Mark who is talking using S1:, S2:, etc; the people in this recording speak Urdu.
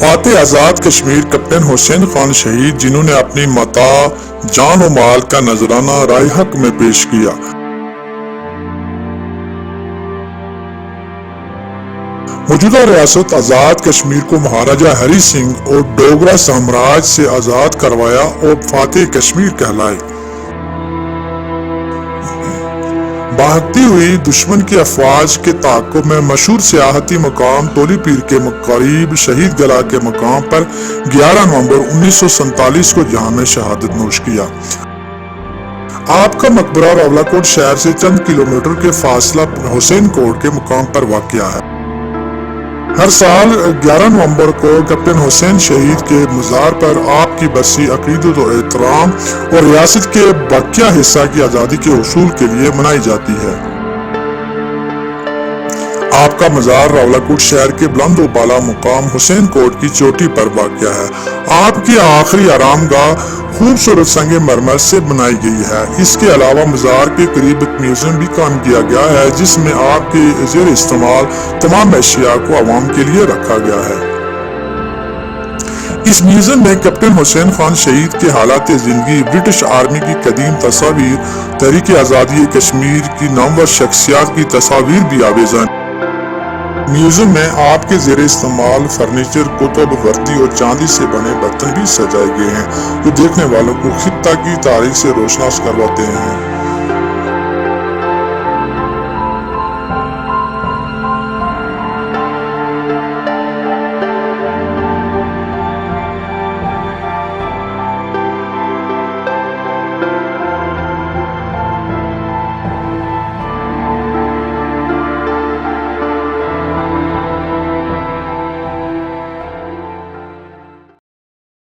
S1: فاتح آزاد کشمیر کیپٹن حسین خان شہید، جنہوں نے اپنی متاع جان و مال کا نذرانہ رائے حق میں پیش کیا۔ موجودہ ریاست آزاد کشمیر کو مہاراجہ ہری سنگھ اور ڈوگرا سامراج سے آزاد کروایا اور فاتح کشمیر کہلائے۔ بھاگتی ہوئی دشمن کی افواج کے تعاقب میں مشہور سیاحتی مقام تولی پیر کے قریب شہید گلا کے مقام پر 11 نومبر 1947 کو جہاں میں شہادت نوش کیا۔ آپ کا مقبرہ راولاکوٹ شہر سے چند کلومیٹر کے فاصلہ حسین کوٹ کے مقام پر واقع ہے۔ ہر سال 11 نومبر کو کیپٹن حسین شہید کے مزار پر آپ کی برسی عقیدت و احترام اور ریاست کے بقیہ حصہ کی آزادی کے حصول کے لیے منائی جاتی ہے۔ آپ کا مزار راولاکوٹ شہر کے بلند و بالا مقام حسین کوٹ کی چوٹی پر واقع ہے۔ آپ کی آخری آرام گاہ خوبصورت سنگ مرمر سے بنائی گئی ہے۔ اس کے علاوہ مزار کے قریب ایک میوزیم بھی قائم کیا گیا ہے، جس میں آپ کے زیر استعمال تمام اشیاء کو عوام کے لیے رکھا گیا ہے۔ اس میوزیم میں کیپٹن حسین خان شہید کے حالات زندگی، برٹش آرمی کی قدیم تصاویر، تحریک آزادی کشمیر کی نامور شخصیات کی تصاویر بھی آویزاں ہیں۔ میوزیم میں آپ کے زیر استعمال فرنیچر، کتب، وردی اور چاندی سے بنے برتن بھی سجائے گئے ہیں، جو دیکھنے والوں کو خطہ کی تاریخ سے روشناس کرواتے ہیں۔